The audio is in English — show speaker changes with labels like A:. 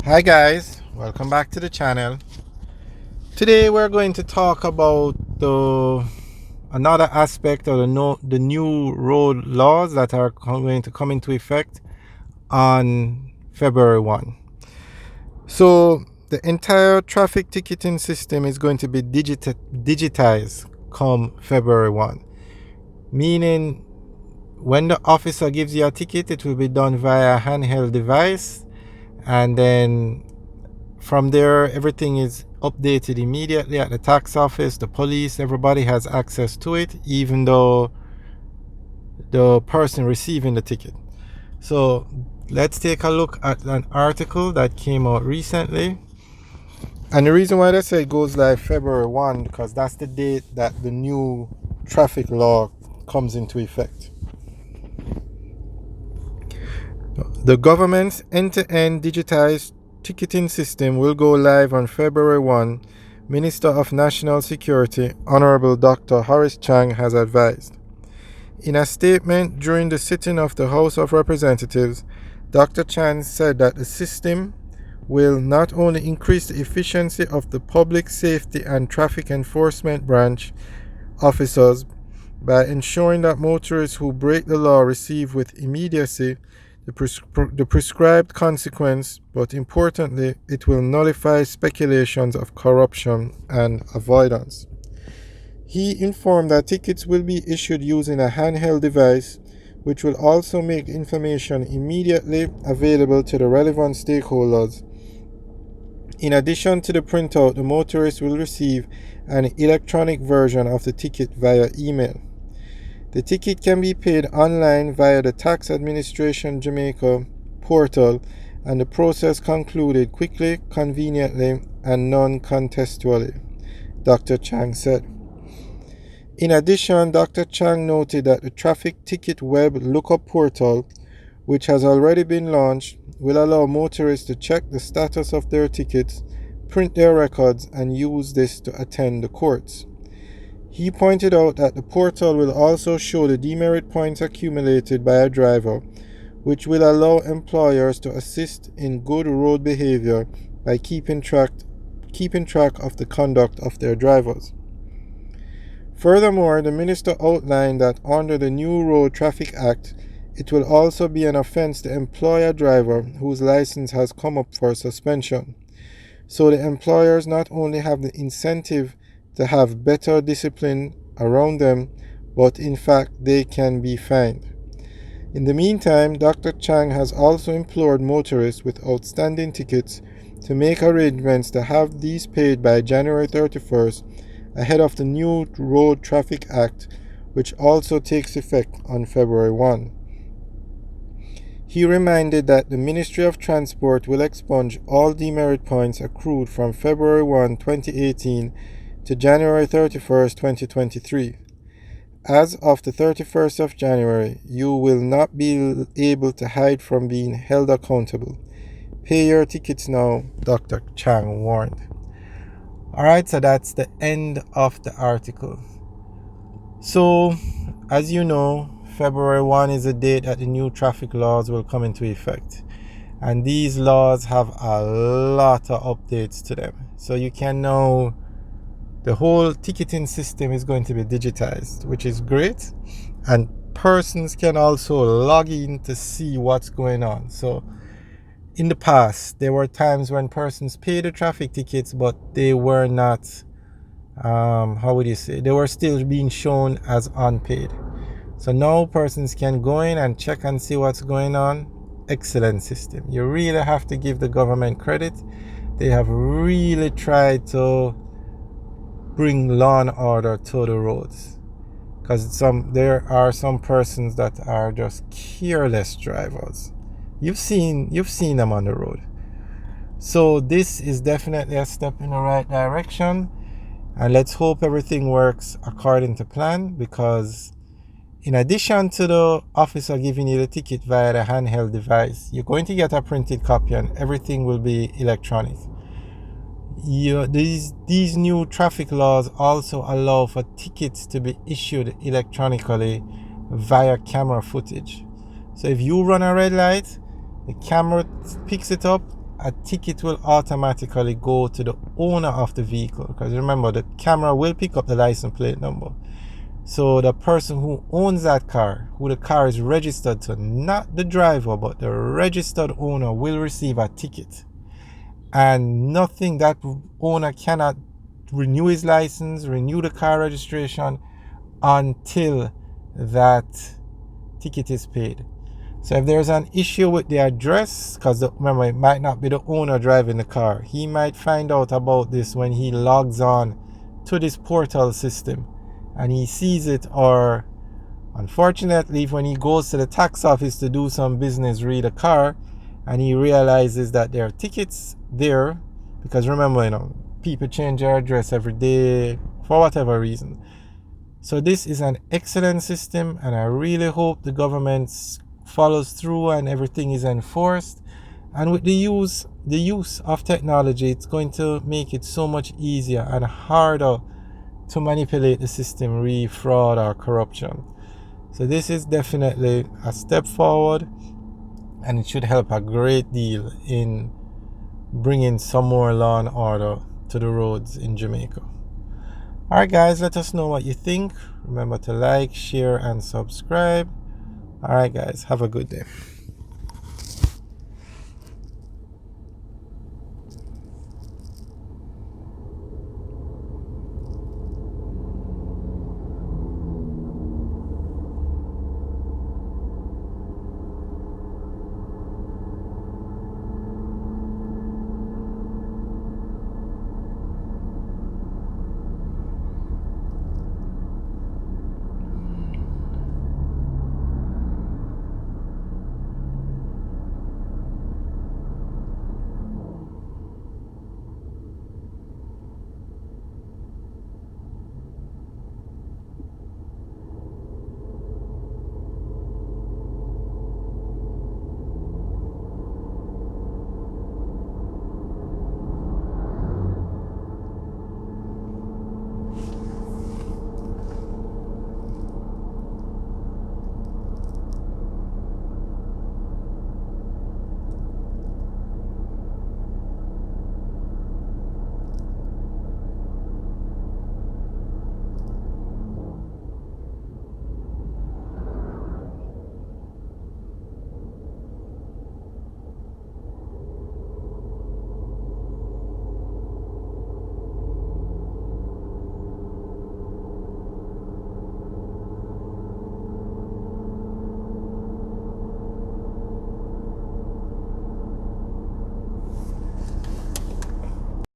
A: Hi guys, welcome back to the channel. Today we're going to talk about another aspect of the new road laws that are going to come into effect on February 1. So the entire traffic ticketing system is going to be digitized come February 1, meaning when the officer gives you a ticket, it will be done via a handheld device, and then from there everything is updated immediately at the tax office, the police, everybody has access to it, even though the person receiving the ticket. So let's take a look at an article that came out recently. And the reason why they say it goes live February 1, because that's the date that the new traffic law comes into effect. The government's end-to-end digitized ticketing system will go live on February 1, Minister of National Security, Honorable Dr. Horace Chang, has advised. In a statement during the sitting of the House of Representatives, Dr. Chang said that the system will not only increase the efficiency of the Public Safety and Traffic Enforcement branch officers by ensuring that motorists who break the law receive with immediacy the prescribed consequence, but importantly, it will nullify speculations of corruption and avoidance. He informed that tickets will be issued using a handheld device, which will also make information immediately available to the relevant stakeholders. In addition to the printout, the motorist will receive an electronic version of the ticket via email. The ticket can be paid online via the Tax Administration Jamaica portal, and the process concluded quickly, conveniently, and non-contextually, Dr. Chang said. In addition, Dr. Chang noted that the traffic ticket web lookup portal, which has already been launched, will allow motorists to check the status of their tickets, print their records, and use this to attend the courts. He pointed out that the portal will also show the demerit points accumulated by a driver, which will allow employers to assist in good road behavior by keeping track of the conduct of their drivers. Furthermore, the minister outlined that under the new Road Traffic Act, it will also be an offense to employ a driver whose license has come up for suspension. So the employers not only have the incentive to have better discipline around them, but in fact they can be fined. In the meantime, Dr. Chang has also implored motorists with outstanding tickets to make arrangements to have these paid by January 31st, ahead of the new Road Traffic Act, which also takes effect on February 1. He reminded that the Ministry of Transport will expunge all demerit points accrued from February 1, 2018 to January 31st, 2023. As of the 31st of January, you will not be able to hide from being held accountable. Pay your tickets now, Dr. Chang warned. Alright, so that's the end of the article. So, as you know, February 1 is the date that the new traffic laws will come into effect. And these laws have a lot of updates to them. So you can now, the whole ticketing system is going to be digitized, which is great. And persons can also log in to see what's going on. So in the past, there were times when persons paid the traffic tickets, but they were not, they were still being shown as unpaid. So now persons can go in and check and see what's going on. Excellent system. You really have to give the government credit. They have really tried to bring law and order to the roads, because there are some persons that are just careless drivers. You've seen them on the road. So this is definitely a step in the right direction, and let's hope everything works according to plan, because in addition to the officer giving you the ticket via the handheld device, you're going to get a printed copy and everything will be electronic. These new traffic laws also allow for tickets to be issued electronically via camera footage. So if you run a red light, the camera picks it up a ticket will automatically go to the owner of the vehicle, because remember, the camera will pick up the license plate number. So the person who owns that car, who the car is registered to, not the driver, but the registered owner, will receive a ticket. And nothing, that owner cannot renew his license, renew the car registration until that ticket is paid. So if there's an issue with the address, because remember, it might not be the owner driving the car, he might find out about this when he logs on to this portal system and he sees it, or unfortunately when he goes to the tax office to do some business, read a car, and he realizes that there are tickets there, because remember, people change their address every day for whatever reason. So this is an excellent system, and I really hope the government follows through and everything is enforced. And with the use of technology, it's going to make it so much easier and harder to manipulate the system, fraud or corruption. So this is definitely a step forward, and it should help a great deal in bringing some more law and order to the roads in Jamaica. Alright guys, let us know what you think. Remember to like, share and subscribe. Alright guys, have a good day.